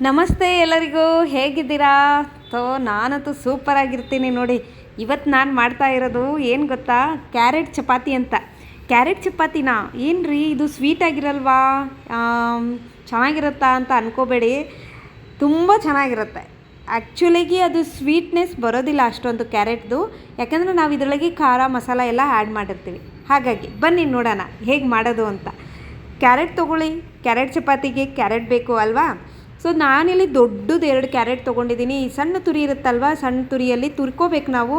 ನಮಸ್ತೆ ಎಲ್ಲರಿಗೂ, ಹೇಗಿದ್ದೀರಾ? ನಾನಂತೂ ಸೂಪರಾಗಿರ್ತೀನಿ ನೋಡಿ. ಇವತ್ತು ನಾನು ಮಾಡ್ತಾ ಇರೋದು ಏನು ಗೊತ್ತಾ, ಕ್ಯಾರೆಟ್ ಚಪಾತಿ ಅಂತ. ಕ್ಯಾರೆಟ್ ಚಪಾತಿನ ಏನು ರೀ ಇದು ಸ್ವೀಟಾಗಿರಲ್ವಾ, ಚೆನ್ನಾಗಿರುತ್ತಾ ಅಂತ ಅಂದ್ಕೋಬೇಡಿ, ತುಂಬ ಚೆನ್ನಾಗಿರುತ್ತೆ. ಆ್ಯಕ್ಚುಲಿಗೆ ಅದು ಸ್ವೀಟ್ನೆಸ್ ಬರೋದಿಲ್ಲ ಅಷ್ಟೊಂದು ಕ್ಯಾರೆಟ್ದು, ಯಾಕಂದರೆ ನಾವು ಇದರೊಳಗೆ ಖಾರ ಮಸಾಲ ಎಲ್ಲ ಆ್ಯಡ್ ಮಾಡಿರ್ತೀವಿ. ಹಾಗಾಗಿ ಬನ್ನಿ ನೋಡೋಣ ಹೇಗೆ ಮಾಡೋದು ಅಂತ. ಕ್ಯಾರೆಟ್ ತೊಗೊಳ್ಳಿ, ಕ್ಯಾರೆಟ್ ಚಪಾತಿಗೆ ಕ್ಯಾರೆಟ್ ಬೇಕು ಅಲ್ವಾ. ಸೊ ನಾನಿಲ್ಲಿ ದೊಡ್ಡದು 2 ಕ್ಯಾರೆಟ್ ತೊಗೊಂಡಿದ್ದೀನಿ. ಈ ಸಣ್ಣ ತುರಿ ಇರುತ್ತಲ್ವ, ಸಣ್ಣ ತುರಿಯಲ್ಲಿ ತುರ್ಕೋಬೇಕು ನಾವು.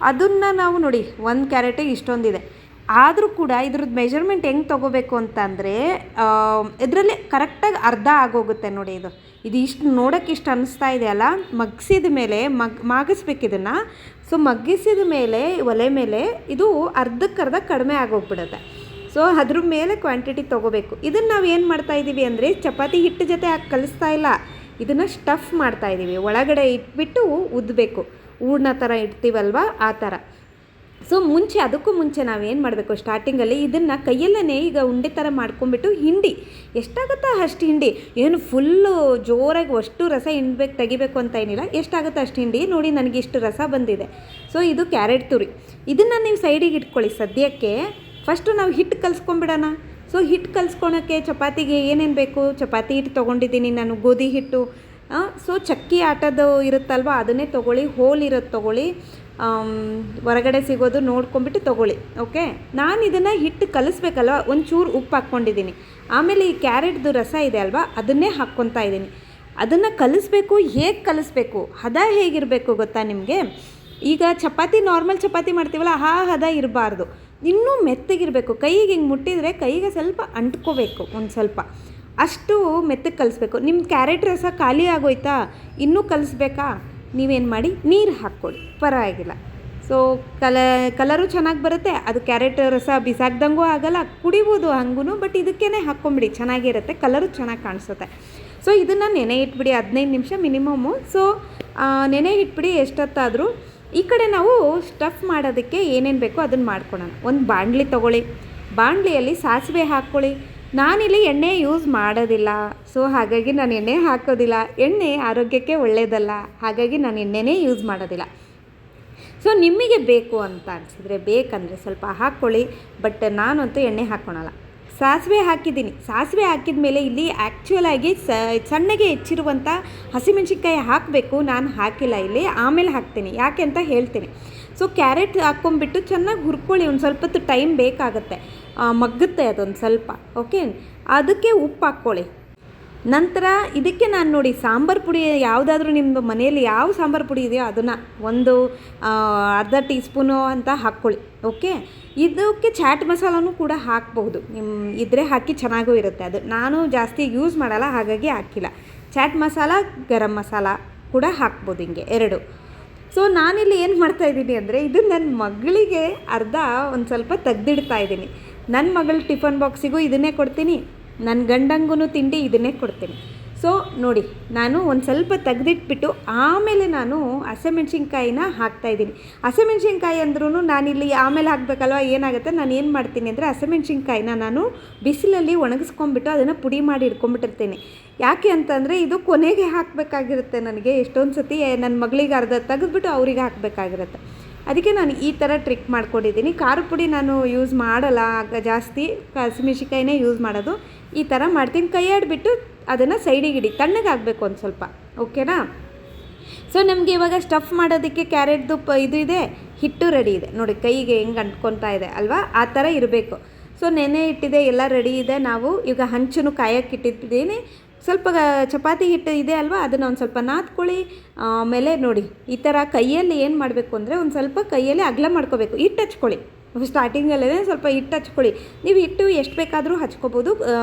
ಅದನ್ನು ನಾವು ನೋಡಿ, 1 ಕ್ಯಾರೆಟಿಗೆ ಇಷ್ಟೊಂದಿದೆ. ಆದರೂ ಕೂಡ ಇದ್ರದ್ದು ಮೆಜರ್ಮೆಂಟ್ ಹೆಂಗೆ ತೊಗೋಬೇಕು ಅಂತಂದರೆ, ಇದರಲ್ಲಿ ಕರೆಕ್ಟಾಗಿ ಅರ್ಧ ಆಗೋಗುತ್ತೆ ನೋಡಿ. ಇದು ಇಷ್ಟು ನೋಡೋಕ್ಕೆ ಇಷ್ಟು ಅನ್ನಿಸ್ತಾ ಇದೆ ಅಲ್ಲ, ಮಗ್ಸಿದ ಮೇಲೆ ಮಾಗಿಸ್ಬೇಕು ಇದನ್ನು. ಸೊ ಮಗ್ಗಿಸಿದ ಮೇಲೆ ಒಲೆ ಮೇಲೆ ಇದು ಅರ್ಧಕ್ಕರ್ಧ ಕಡಿಮೆ ಆಗೋಗ್ಬಿಡುತ್ತೆ. ಸೊ ಅದ್ರ ಮೇಲೆ ಕ್ವಾಂಟಿಟಿ ತೊಗೋಬೇಕು. ಇದನ್ನು ನಾವು ಏನು ಮಾಡ್ತಾಯಿದ್ದೀವಿ ಅಂದರೆ, ಚಪಾತಿ ಹಿಟ್ಟು ಜೊತೆ ಹಾಕಿ ಕಲಿಸ್ತಾ ಇಲ್ಲ, ಇದನ್ನು ಸ್ಟಫ್ ಮಾಡ್ತಾಯಿದ್ದೀವಿ. ಒಳಗಡೆ ಇಟ್ಬಿಟ್ಟು ಉದ್ದಬೇಕು, ಹೂರ್ಣ ಥರ ಇಡ್ತೀವಲ್ವ ಆ ಥರ. ಸೊ ಅದಕ್ಕೂ ಮುಂಚೆ ನಾವೇನು ಮಾಡಬೇಕು, ಸ್ಟಾರ್ಟಿಂಗಲ್ಲಿ ಇದನ್ನು ಕೈಯಲ್ಲೇ ಈಗ ಉಂಡೆ ಥರ ಮಾಡ್ಕೊಂಬಿಟ್ಟು ಹಿಂಡಿ, ಎಷ್ಟಾಗುತ್ತೋ ಅಷ್ಟು ಹಿಂಡಿ. ಏನು ಫುಲ್ಲು ಜೋರಾಗಿ ಅಷ್ಟು ರಸ ತೆಗಿಬೇಕು ಅಂತ ಏನಿಲ್ಲ, ಎಷ್ಟಾಗುತ್ತೋ ಅಷ್ಟು ಹಿಂಡಿ. ನೋಡಿ ನನಗೆ ಇಷ್ಟು ರಸ ಬಂದಿದೆ. ಸೊ ಇದು ಕ್ಯಾರೆಟ್ ತುರಿ. ಇದನ್ನು ನೀವು ಸೈಡಿಗೆ ಇಟ್ಕೊಳ್ಳಿ ಸದ್ಯಕ್ಕೆ. ಫಸ್ಟು ನಾವು ಹಿಟ್ಟು ಕಲಿಸ್ಕೊಂಬಿಡೋಣ. ಸೊ ಹಿಟ್ಟು ಕಲಿಸ್ಕೊಳಕ್ಕೆ ಚಪಾತಿಗೆ ಏನೇನು ಬೇಕು, ಚಪಾತಿ ಹಿಟ್ಟು ತೊಗೊಂಡಿದ್ದೀನಿ ನಾನು, ಗೋಧಿ ಹಿಟ್ಟು. ಸೊ ಚಕ್ಕಿ ಆಟದ್ದು ಇರುತ್ತಲ್ವ, ಅದನ್ನೇ ತೊಗೊಳ್ಳಿ, ಹೋಲ್ ಇರೋದು ತೊಗೊಳ್ಳಿ, ಹೊರಗಡೆ ಸಿಗೋದು ನೋಡ್ಕೊಂಬಿಟ್ಟು ತೊಗೊಳ್ಳಿ. ಓಕೆ, ನಾನು ಇದನ್ನು ಹಿಟ್ಟು ಕಲಿಸ್ಬೇಕಲ್ವ, ಒಂಚೂರು ಉಪ್ಪು ಹಾಕ್ಕೊಂಡಿದ್ದೀನಿ. ಆಮೇಲೆ ಈ ಕ್ಯಾರೆಟ್ದು ರಸ ಇದೆ ಅಲ್ವಾ, ಅದನ್ನೇ ಹಾಕ್ಕೊತಾ ಇದ್ದೀನಿ. ಅದನ್ನು ಕಲಿಸ್ಬೇಕು. ಹೇಗೆ ಕಲಿಸ್ಬೇಕು, ಹದ ಹೇಗಿರಬೇಕು ಗೊತ್ತಾ ನಿಮಗೆ? ಈಗ ಚಪಾತಿ ನಾರ್ಮಲ್ ಚಪಾತಿ ಮಾಡ್ತೀವಲ್ಲ, ಹದ ಇರಬಾರ್ದು, ಇನ್ನೂ ಮೆತ್ತಗಿರಬೇಕು. ಕೈಗೆ ಹಿಂಗೆ ಮುಟ್ಟಿದರೆ ಕೈಗೆ ಸ್ವಲ್ಪ ಅಂಟ್ಕೋಬೇಕು, ಒಂದು ಸ್ವಲ್ಪ ಅಷ್ಟು ಮೆತ್ತಗೆ ಕಲಿಸ್ಬೇಕು. ನಿಮ್ಮ ಕ್ಯಾರೆಟ್ ರಸ ಖಾಲಿ ಆಗೋಯ್ತಾ, ಇನ್ನೂ ಕಲಿಸ್ಬೇಕಾ, ನೀವೇನು ಮಾಡಿ, ನೀರು ಹಾಕ್ಕೊಳ್ಳಿ, ಪರವಾಗಿಲ್ಲ. ಸೊ ಕಲರು ಚೆನ್ನಾಗಿ ಬರುತ್ತೆ. ಅದು ಕ್ಯಾರೆಟ್ ರಸ ಬಿಸಾಕ್ದಂಗೂ ಆಗೋಲ್ಲ, ಕುಡಿಬೋದು ಹಂಗೂ. ಬಟ್ ಇದಕ್ಕೇ ಹಾಕ್ಕೊಂಬಿಡಿ, ಚೆನ್ನಾಗಿರುತ್ತೆ, ಕಲರು ಚೆನ್ನಾಗಿ ಕಾಣಿಸುತ್ತೆ. ಸೊ ಇದನ್ನು ನೆನೆ ಇಟ್ಬಿಡಿ 15 ನಿಮಿಷ ಮಿನಿಮಮ್ಮು. ಸೊ ನೆನೆ ಇಟ್ಬಿಡಿ ಎಷ್ಟೊತ್ತಾದರೂ. ಈ ಕಡೆ ನಾವು ಸ್ಟಫ್ ಮಾಡೋದಕ್ಕೆ ಏನೇನು ಬೇಕೋ ಅದನ್ನು ಮಾಡ್ಕೊಳ್ಳೋಣ. ಒಂದು ಬಾಣಲಿ ತೊಗೊಳ್ಳಿ, ಬಾಣಲಿಯಲ್ಲಿ ಸಾಸಿವೆ ಹಾಕ್ಕೊಳ್ಳಿ. ನಾನಿಲ್ಲಿ ಎಣ್ಣೆ ಯೂಸ್ ಮಾಡೋದಿಲ್ಲ, ಸೊ ಹಾಗಾಗಿ ನಾನು ಎಣ್ಣೆ ಹಾಕೋದಿಲ್ಲ. ಎಣ್ಣೆ ಆರೋಗ್ಯಕ್ಕೆ ಒಳ್ಳೆಯದಲ್ಲ, ಹಾಗಾಗಿ ನಾನು ಎಣ್ಣೆನೇ ಯೂಸ್ ಮಾಡೋದಿಲ್ಲ. ಸೊ ನಿಮಗೆ ಬೇಕು ಅಂತ ಅನಿಸಿದ್ರೆ, ಬೇಕಂದರೆ ಸ್ವಲ್ಪ ಹಾಕ್ಕೊಳ್ಳಿ, ಬಟ್ ನಾನಂತೂ ಎಣ್ಣೆ ಹಾಕ್ಕೊಳಲ್ಲ. ಸಾಸಿವೆ ಹಾಕಿದ್ದೀನಿ. ಸಾಸಿವೆ ಹಾಕಿದ ಮೇಲೆ ಇಲ್ಲಿ ಆ್ಯಕ್ಚುಲಾಗಿ ಸಣ್ಣಗೆ ಹೆಚ್ಚಿರುವಂಥ ಹಸಿಮೆಣ್ಸಿನ್ಕಾಯಿ ಹಾಕಬೇಕು, ನಾನು ಹಾಕಿಲ್ಲ ಇಲ್ಲಿ, ಆಮೇಲೆ ಹಾಕ್ತೀನಿ. ಯಾಕೆ ಅಂತ ಹೇಳ್ತೀನಿ. ಸೊ ಕ್ಯಾರೆಟ್ ಹಾಕ್ಕೊಂಬಿಟ್ಟು ಚೆನ್ನಾಗಿ ಹುರ್ಕೊಳ್ಳಿ, ಒಂದು ಸ್ವಲ್ಪ ಹೊತ್ತು ಟೈಮ್ ಬೇಕಾಗುತ್ತೆ, ಮಗ್ಗುತ್ತೆ ಅದೊಂದು ಸ್ವಲ್ಪ. ಓಕೆ, ಅದಕ್ಕೆ ಉಪ್ಪು ಹಾಕ್ಕೊಳ್ಳಿ. ನಂತರ ಇದಕ್ಕೆ ನಾನು ನೋಡಿ, ಸಾಂಬಾರು ಪುಡಿ ಯಾವುದಾದ್ರೂ ನಿಮ್ಮದು ಮನೆಯಲ್ಲಿ ಯಾವ ಸಾಂಬಾರು ಪುಡಿ ಇದೆಯೋ ಅದನ್ನು ಒಂದು ಅರ್ಧ ಟೀ ಸ್ಪೂನು ಅಂತ ಹಾಕ್ಕೊಳ್ಳಿ. ಓಕೆ, ಇದಕ್ಕೆ ಚಾಟ್ ಮಸಾಲನೂ ಕೂಡ ಹಾಕ್ಬಹುದು, ನಿಮ್ಮ ಇದ್ರೆ ಹಾಕಿ ಚೆನ್ನಾಗೂ ಇರುತ್ತೆ. ಅದು ನಾನು ಜಾಸ್ತಿ ಯೂಸ್ ಮಾಡಲ್ಲ, ಹಾಗಾಗಿ ಹಾಕಿಲ್ಲ. ಚಾಟ್ ಮಸಾಲ, ಗರಂ ಮಸಾಲ ಕೂಡ ಹಾಕ್ಬೋದು, ಹಿಂಗೆ 2. ಸೊ ನಾನಿಲ್ಲಿ ಏನು ಮಾಡ್ತಾಯಿದ್ದೀನಿ ಅಂದರೆ, ಇದು ನನ್ನ ಮಗಳಿಗೆ ಒಂದು ಸ್ವಲ್ಪ ತೆಗ್ದಿಡ್ತಾ ಇದ್ದೀನಿ. ನನ್ನ ಮಗಳ ಟಿಫನ್ ಬಾಕ್ಸಿಗೂ ಇದನ್ನೇ ಕೊಡ್ತೀನಿ, ನನ್ನ ಗಂಡಂಗೂ ತಿಂಡಿ ಇದನ್ನೇ ಕೊಡ್ತೀನಿ. ಸೊ ನೋಡಿ, ನಾನು ಒಂದು ಸ್ವಲ್ಪ ತೆಗೆದಿಟ್ಬಿಟ್ಟು ಆಮೇಲೆ ನಾನು ಹಸಿಮೆಣ್ಸಿನ್ಕಾಯಿನ ಹಾಕ್ತಾಯಿದ್ದೀನಿ. ಹಸಿಮೆಣ್ಸಿನ್ಕಾಯಿ ಅಂದ್ರೂ ನಾನಿಲ್ಲಿ ಆಮೇಲೆ ಹಾಕಬೇಕಲ್ವ, ಏನಾಗುತ್ತೆ, ನಾನು ಏನು ಮಾಡ್ತೀನಿ ಅಂದರೆ, ಹಸಿಮೆಣ್ಸಿನ್ಕಾಯಿನ ನಾನು ಬಿಸಿಲಲ್ಲಿ ಒಣಗಿಸ್ಕೊಂಬಿಟ್ಟು ಅದನ್ನು ಪುಡಿ ಮಾಡಿ ಇಟ್ಕೊಂಬಿಟ್ಟಿರ್ತೀನಿ. ಯಾಕೆ ಅಂತಂದರೆ, ಇದು ಕೊನೆಗೆ ಹಾಕಬೇಕಾಗಿರುತ್ತೆ ನನಗೆ. ಎಷ್ಟೊಂದು ಸತಿ ನನ್ನ ಮಗಳಿಗೆ ಅರ್ಧ ತೆಗೆದ್ಬಿಟ್ಟು ಅವರಿಗೆ ಹಾಕಬೇಕಾಗಿರುತ್ತೆ. ಅದಕ್ಕೆ ನಾನು ಈ ಥರ ಟ್ರಿಕ್ ಮಾಡ್ಕೊಂಡಿದ್ದೀನಿ. ಖಾರ ಪುಡಿ ನಾನು ಯೂಸ್ ಮಾಡಲ್ಲ, ಆಗ ಜಾಸ್ತಿ ಹಸಿಮೆಣ್ಸಿನ್ಕಾಯಿನೇ ಯೂಸ್ ಮಾಡೋದು. ಈ ಥರ ಮಾಡ್ತೀನಿ. ಕೈ ಆಡಿಬಿಟ್ಟು ಅದನ್ನು ಸೈಡಿಗೆ ಇಡಿ, ತಣ್ಣಗೆ ಆಗಬೇಕು ಒಂದು ಸ್ವಲ್ಪ. ಓಕೆನಾ? ಸೊ ನಮಗೆ ಇವಾಗ ಸ್ಟಫ್ ಮಾಡೋದಕ್ಕೆ ಕ್ಯಾರೆಟ್ದು ಇದು ಇದೆ, ಹಿಟ್ಟು ರೆಡಿ ಇದೆ ನೋಡಿ, ಕೈಗೆ ಹೆಂಗೆ ಅಂಟ್ಕೊತಾ ಇದೆ ಅಲ್ವಾ, ಆ ಥರ ಇರಬೇಕು. ಸೊ ನೆನೆ ಇಟ್ಟಿದೆ, ಎಲ್ಲ ರೆಡಿ ಇದೆ. ನಾವು ಈಗ ಹಂಚನ್ನು ಕಾಯಕ್ಕೆ ಇಟ್ಟಿದ್ದೀನಿ. ಸ್ವಲ್ಪ ಚಪಾತಿ ಹಿಟ್ಟು ಇದೆ ಅಲ್ವಾ, ಅದನ್ನು ಒಂದು ಸ್ವಲ್ಪ ನಾದ್ಕೊಳ್ಳಿ. ಆಮೇಲೆ ನೋಡಿ, ಈ ಥರ ಕೈಯಲ್ಲಿ ಏನು ಮಾಡಬೇಕು ಅಂದರೆ, ಒಂದು ಸ್ವಲ್ಪ ಕೈಯಲ್ಲಿ ಅಗಲ ಮಾಡ್ಕೋಬೇಕು, ಹಿಟ್ಟು ಹಚ್ಕೊಳ್ಳಿ. ಸ್ಟಾರ್ಟಿಂಗಲ್ಲೇ ಸ್ವಲ್ಪ ಹಿಟ್ಟು ಹಚ್ಕೊಳ್ಳಿ. ನೀವು ಹಿಟ್ಟು ಎಷ್ಟು ಬೇಕಾದರೂ ಹಚ್ಕೋಬೋದು,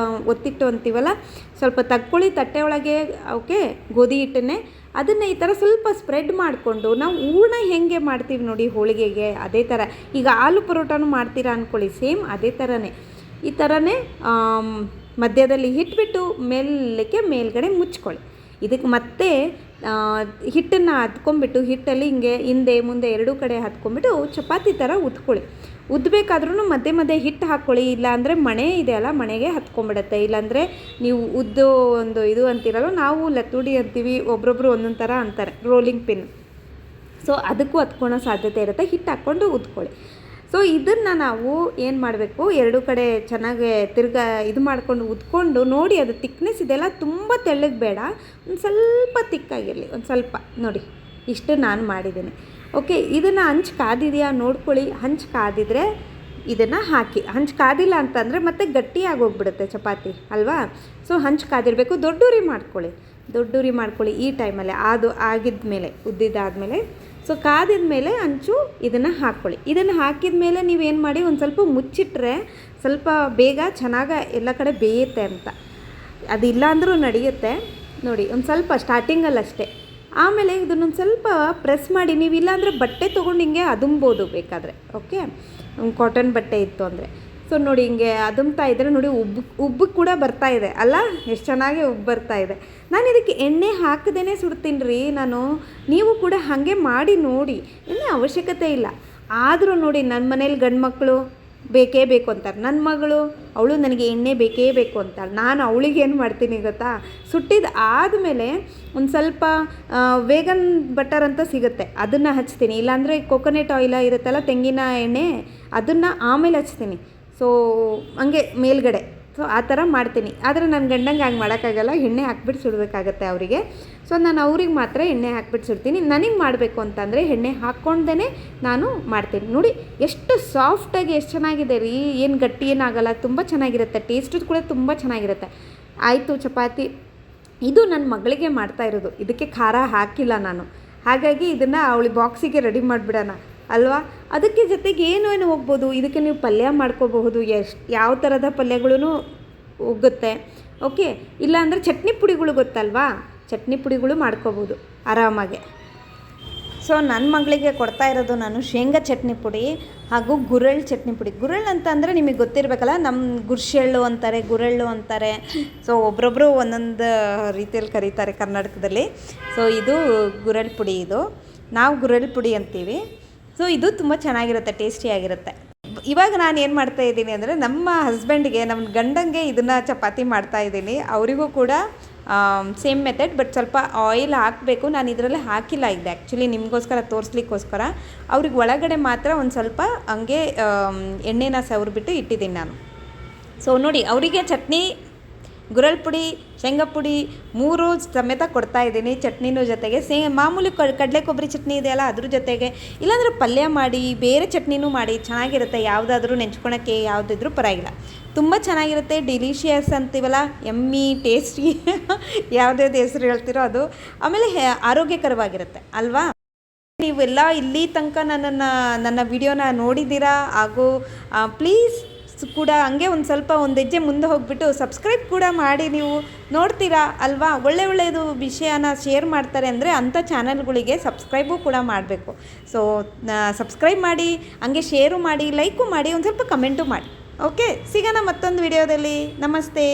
ಒತ್ತಿಟ್ಟು ಅಂತೀವಲ್ಲ, ಸ್ವಲ್ಪ ತಕ್ಕೊಳ್ಳಿ ತಟ್ಟೆ ಒಳಗೆ. ಓಕೆ, ಗೋಧಿ ಹಿಟ್ಟನ್ನೇ ಅದನ್ನು ಈ ಥರ ಸ್ವಲ್ಪ ಸ್ಪ್ರೆಡ್ ಮಾಡಿಕೊಂಡು, ನಾವು ಹೂರ್ಣ ಹೇಗೆ ಮಾಡ್ತೀವಿ ನೋಡಿ ಹೋಳಿಗೆಗೆ, ಅದೇ ಥರ. ಈಗ ಆಲೂ ಪರೋಟನೂ ಮಾಡ್ತೀರಾ ಅಂದ್ಕೊಳ್ಳಿ, ಸೇಮ್ ಅದೇ ಥರನೇ. ಈ ಥರನೇ ಮಧ್ಯದಲ್ಲಿ ಇಟ್ಬಿಟ್ಟು ಮೇಲ್ಗಡೆ ಮುಚ್ಕೊಳ್ಳಿ. ಇದಕ್ಕೆ ಮತ್ತೆ ಹಿಟ್ಟನ್ನು ಹತ್ಕೊಂಡ್ಬಿಟ್ಟು ಹಿಟ್ಟಲ್ಲಿ ಹಿಂಗೆ ಹಿಂದೆ ಮುಂದೆ ಎರಡೂ ಕಡೆ ಹತ್ಕೊಂಡ್ಬಿಟ್ಟು ಚಪಾತಿ ಥರ ಉದ್ಕೊಳ್ಳಿ. ಉದ್ದಬೇಕಾದ್ರೂ ಮಧ್ಯೆ ಮಧ್ಯೆ ಹಿಟ್ಟು ಹಾಕ್ಕೊಳ್ಳಿ, ಇಲ್ಲಾಂದರೆ ಮಣೆ ಇದೆಯಲ್ಲ ಮಣೆಗೆ ಹತ್ಕೊಂಡ್ಬಿಡುತ್ತೆ. ಇಲ್ಲಾಂದರೆ ನೀವು ಉದ್ದು ಒಂದು ಇದು ಅಂತೀರಲ್ಲ, ನಾವು ಲತ್ತುಡಿ ಅಂತೀವಿ, ಒಬ್ರೊಬ್ರು ಒಂದೊಂದು ಥರ ಅಂತಾರೆ, ರೋಲಿಂಗ್ ಪಿನ್. ಸೊ ಅದಕ್ಕೂ ಹತ್ಕೊಳ್ಳೋ ಸಾಧ್ಯತೆ ಇರುತ್ತೆ. ಹಿಟ್ಟು ಹಾಕ್ಕೊಂಡು ಉದ್ಕೊಳ್ಳಿ. ಸೊ ಇದನ್ನು ನಾವು ಏನು ಮಾಡಬೇಕು, ಎರಡೂ ಕಡೆ ಚೆನ್ನಾಗಿ ಇದು ಮಾಡ್ಕೊಂಡು ಉದ್ಕೊಂಡು ನೋಡಿ, ಅದು ತಿಕ್ನೆಸ್ ಇದೆಲ್ಲ ತುಂಬ ತೆಳ್ಳಗೆ ಬೇಡ, ಒಂದು ಸ್ವಲ್ಪ ತಿಕ್ಕಾಗಿರಲಿ, ಒಂದು ಸ್ವಲ್ಪ ನೋಡಿ. ಇಷ್ಟು ನಾನು ಮಾಡಿದ್ದೀನಿ. ಓಕೆ, ಇದನ್ನು ಹಂಚು ಕಾದಿದೆಯಾ ನೋಡ್ಕೊಳ್ಳಿ. ಹಂಚು ಕಾದಿದ್ರೆ ಇದನ್ನು ಹಾಕಿ. ಹಂಚು ಕಾದಿಲ್ಲ ಅಂತಂದರೆ ಮತ್ತೆ ಗಟ್ಟಿಯಾಗಿ ಹೋಗ್ಬಿಡುತ್ತೆ ಚಪಾತಿ ಅಲ್ವಾ. ಸೊ ಹಂಚು ಕಾದಿರಬೇಕು. ದೊಡ್ಡೂರಿ ಮಾಡ್ಕೊಳ್ಳಿ ಈ ಟೈಮಲ್ಲಿ. ಅದು ಆಗಿದ ಮೇಲೆ, ಉದ್ದಿದ್ದಾದಮೇಲೆ, ಸೊ ಕಾದಿದ ಮೇಲೆ ಹಂಚು ಇದನ್ನು ಹಾಕ್ಕೊಳ್ಳಿ. ಇದನ್ನು ಹಾಕಿದ ಮೇಲೆ ನೀವೇನು ಮಾಡಿ, ಒಂದು ಸ್ವಲ್ಪ ಮುಚ್ಚಿಟ್ರೆ ಸ್ವಲ್ಪ ಬೇಗ ಚೆನ್ನಾಗಿ ಎಲ್ಲ ಕಡೆ ಬೇಯುತ್ತೆ ಅಂತ. ಅದಿಲ್ಲ ಅಂದರೂ ನಡೆಯುತ್ತೆ ನೋಡಿ. ಒಂದು ಸ್ವಲ್ಪ ಸ್ಟಾರ್ಟಿಂಗಲ್ಲಿ ಅಷ್ಟೇ. ಆಮೇಲೆ ಇದನ್ನೊಂದು ಸ್ವಲ್ಪ ಪ್ರೆಸ್ ಮಾಡಿ. ನೀವು ಇಲ್ಲಾಂದರೆ ಬಟ್ಟೆ ತೊಗೊಂಡು ಹಿಂಗೆ ಅದುಮ್ಬೋದು ಬೇಕಾದರೆ. ಓಕೆ, ಕಾಟನ್ ಬಟ್ಟೆ ಇತ್ತು ಅಂದರೆ. ಸೊ ನೋಡಿ ಹಿಂಗೆ ಅದುಮ್ತಾ ಇದ್ದರೆ ನೋಡಿ ಉಬ್ಬು ಕೂಡ ಬರ್ತಾ ಇದೆ ಅಲ್ಲ, ಎಷ್ಟು ಚೆನ್ನಾಗಿ ಉಬ್ಬು ಬರ್ತಾ ಇದೆ. ನಾನು ಇದಕ್ಕೆ ಎಣ್ಣೆ ಹಾಕದೇ ಸುಡ್ತೀನಿ ರೀ ನಾನು. ನೀವು ಕೂಡ ಹಾಗೆ ಮಾಡಿ ನೋಡಿ, ಎಣ್ಣೆ ಅವಶ್ಯಕತೆ ಇಲ್ಲ. ಆದರೂ ನೋಡಿ, ನನ್ನ ಮನೇಲಿ ಗಂಡು ಮಕ್ಕಳು ಬೇಕೇ ಬೇಕು ಅಂತಾರೆ. ನನ್ನ ಮಗಳು ಅವಳು ನನಗೆ ಎಣ್ಣೆ ಬೇಕೇ ಬೇಕು ಅಂತಾಳೆ. ನಾನು ಅವಳಿಗೆ ಏನು ಮಾಡ್ತೀನಿ ಗೊತ್ತಾ, ಸುಟ್ಟಿದ್ದು ಆದಮೇಲೆ ಒಂದು ಸ್ವಲ್ಪ ವೇಗನ್ ಬಟರ್ ಅಂತ ಸಿಗುತ್ತೆ, ಅದನ್ನು ಹಚ್ತೀನಿ. ಇಲ್ಲಾಂದರೆ ಕೊಕೊನೆಟ್ ಆಯಿಲ ಇರುತ್ತಲ್ಲ, ತೆಂಗಿನ ಎಣ್ಣೆ, ಅದನ್ನು ಆಮೇಲೆ ಹಚ್ತೀನಿ. ಸೊ ಹಂಗೆ ಮೇಲ್ಗಡೆ. ಸೊ ಆ ಥರ ಮಾಡ್ತೀನಿ. ಆದರೆ ನನ್ನ ಗಂಡಂಗೆ ಹಂಗೆ ಮಾಡೋಕ್ಕಾಗಲ್ಲ, ಎಣ್ಣೆ ಹಾಕ್ಬಿಟ್ಟು ಸುಡಬೇಕಾಗತ್ತೆ ಅವರಿಗೆ. ಸೊ ನಾನು ಅವ್ರಿಗೆ ಮಾತ್ರ ಎಣ್ಣೆ ಹಾಕ್ಬಿಟ್ಟು ಸುಡ್ತೀನಿ. ನನಗೆ ಮಾಡಬೇಕು ಅಂತಂದರೆ ಎಣ್ಣೆ ಹಾಕ್ಕೊಂಡೇ ನಾನು ಮಾಡ್ತೀನಿ. ನೋಡಿ ಎಷ್ಟು ಸಾಫ್ಟಾಗಿ, ಎಷ್ಟು ಚೆನ್ನಾಗಿದೆ ರೀ. ಏನು ಗಟ್ಟಿ ಏನಾಗಲ್ಲ, ತುಂಬ ಚೆನ್ನಾಗಿರುತ್ತೆ. ಟೇಸ್ಟು ಕೂಡ ತುಂಬ ಚೆನ್ನಾಗಿರುತ್ತೆ. ಆಯಿತು, ಚಪಾತಿ ಇದು ನನ್ನ ಮಗಳಿಗೆ ಮಾಡ್ತಾ ಇರೋದು. ಇದಕ್ಕೆ ಖಾರ ಹಾಕಿಲ್ಲ ನಾನು. ಹಾಗಾಗಿ ಇದನ್ನು ಅವಳಿ ಬಾಕ್ಸಿಗೆ ರೆಡಿ ಮಾಡಿಬಿಡೋಣ ಅಲ್ವಾ. ಅದಕ್ಕೆ ಜೊತೆಗೆ ಏನು ಹೋಗ್ಬೋದು, ಇದಕ್ಕೆ ನೀವು ಪಲ್ಯ ಮಾಡ್ಕೋಬಹುದು. ಯಾವ ಥರದ ಪಲ್ಯಗಳೂ ಹೋಗುತ್ತೆ. ಓಕೆ, ಇಲ್ಲಾಂದರೆ ಚಟ್ನಿ ಪುಡಿಗಳು ಗೊತ್ತಲ್ವಾ, ಚಟ್ನಿ ಪುಡಿಗಳು ಮಾಡ್ಕೋಬೋದು ಆರಾಮಾಗೆ. ಸೊ ನನ್ನ ಮಗಳಿಗೆ ಕೊಡ್ತಾ ಇರೋದು ನಾನು ಶೇಂಗಾ ಚಟ್ನಿ ಪುಡಿ ಹಾಗೂ ಗುರೆಳ್ಳು ಚಟ್ನಿ ಪುಡಿ. ಗುರೆಳ್ಳು ಅಂತ ಅಂದರೆ ನಿಮಗೆ ಗೊತ್ತಿರಬೇಕಲ್ಲ, ನಮ್ಮ ಗುರ್ಷೆಳ್ಳು ಅಂತಾರೆ, ಗುರೆಳ್ಳು ಅಂತಾರೆ. ಸೊ ಒಬ್ರೊಬ್ಬರು ಒಂದೊಂದು ರೀತಿಯಲ್ಲಿ ಕರೀತಾರೆ ಕರ್ನಾಟಕದಲ್ಲಿ. ಸೊ ಇದು ಗುರೆಳ್ಳು ಪುಡಿ, ಇದು ನಾವು ಗುರೆಳ್ಳು ಪುಡಿ ಅಂತೀವಿ. ಸೊ ಇದು ತುಂಬ ಚೆನ್ನಾಗಿರುತ್ತೆ, ಟೇಸ್ಟಿಯಾಗಿರುತ್ತೆ. ಇವಾಗ ನಾನು ಏನು ಮಾಡ್ತಾಯಿದ್ದೀನಿ ಅಂದರೆ, ನಮ್ಮ ಹಸ್ಬೆಂಡಿಗೆ, ನಮ್ಮ ಗಂಡಂಗೆ ಇದನ್ನು ಚಪಾತಿ ಮಾಡ್ತಾಯಿದ್ದೀನಿ. ಅವರಿಗೂ ಕೂಡ ಸೇಮ್ ಮೆಥಡ್, ಬಟ್ ಸ್ವಲ್ಪ ಆಯಿಲ್ ಹಾಕಬೇಕು. ನಾನು ಇದರಲ್ಲಿ ಹಾಕಿಲ್ಲ ಇದೆ ಆ್ಯಕ್ಚುಲಿ, ನಿಮಗೋಸ್ಕರ ತೋರಿಸ್ಲಿಕ್ಕೋಸ್ಕರ. ಅವ್ರಿಗೆ ಒಳಗಡೆ ಮಾತ್ರ ಒಂದು ಸ್ವಲ್ಪ ಹಂಗೆ ಎಣ್ಣೆನ ಸವರ್ಬಿಟ್ಟು ಇಟ್ಟಿದ್ದೀನಿ ನಾನು. ಸೊ ನೋಡಿ, ಅವರಿಗೆ ಚಟ್ನಿ, ಗುರೆಳ್ಳು ಪುಡಿ, ಶೇಂಗಾ ಪುಡಿ 3 ಸಮೇತ ಕೊಡ್ತಾಯಿದ್ದೀನಿ. ಚಟ್ನಿನೂ ಜೊತೆಗೆ ಮಾಮೂಲಿ ಕಡಲೆ ಕೊಬ್ಬರಿ ಚಟ್ನಿ ಇದೆಯಲ್ಲ ಅದ್ರ ಜೊತೆಗೆ, ಇಲ್ಲಾಂದರೆ ಪಲ್ಯ ಮಾಡಿ ಬೇರೆ ಚಟ್ನಿನೂ ಮಾಡಿ ಚೆನ್ನಾಗಿರುತ್ತೆ. ಯಾವುದಾದ್ರೂ ನೆಂಚ್ಕೊಳಕ್ಕೆ ಯಾವುದಿದ್ರೂ ಪರವಾಗಿಲ್ಲ, ತುಂಬ ಚೆನ್ನಾಗಿರುತ್ತೆ. ಡಿಲಿಷಿಯಸ್ ಅಂತೀವಲ್ಲ, ಎಮ್ಮಿ, ಟೇಸ್ಟಿ ಯಾವುದ್ಯಾವ್ದು ಹೆಸರು ಹೇಳ್ತಿರೋ ಅದು. ಆಮೇಲೆ ಆರೋಗ್ಯಕರವಾಗಿರುತ್ತೆ ಅಲ್ವಾ. ನೀವೆಲ್ಲ ಇಲ್ಲಿ ತನಕ ನನ್ನ ವಿಡಿಯೋನ ನೋಡಿದ್ದೀರಾ. ಹಾಗೂ ಪ್ಲೀಸ್ ಕೂಡ ಹಂಗೆ ಒಂದು ಸ್ವಲ್ಪ ಒಂದು ಹೆಜ್ಜೆ ಮುಂದೆ ಹೋಗಿಬಿಟ್ಟು ಸಬ್ಸ್ಕ್ರೈಬ್ ಕೂಡ ಮಾಡಿ. ನೀವು ನೋಡ್ತೀರಾ ಅಲ್ವಾ, ಒಳ್ಳೆಯದು ವಿಷಯನ ಶೇರ್ ಮಾಡ್ತಾರೆ ಅಂದರೆ ಅಂಥ ಚಾನಲ್ಗಳಿಗೆ ಸಬ್ಸ್ಕ್ರೈಬು ಕೂಡ ಮಾಡಬೇಕು. ಸೊ ಸಬ್ಸ್ಕ್ರೈಬ್ ಮಾಡಿ, ಹಂಗೆ ಶೇರು ಮಾಡಿ, ಲೈಕು ಮಾಡಿ, ಒಂದು ಸ್ವಲ್ಪ ಕಮೆಂಟು ಮಾಡಿ. ಓಕೆ, ಸಿಗೋಣ ಮತ್ತೊಂದು ವಿಡಿಯೋದಲ್ಲಿ. ನಮಸ್ತೆ.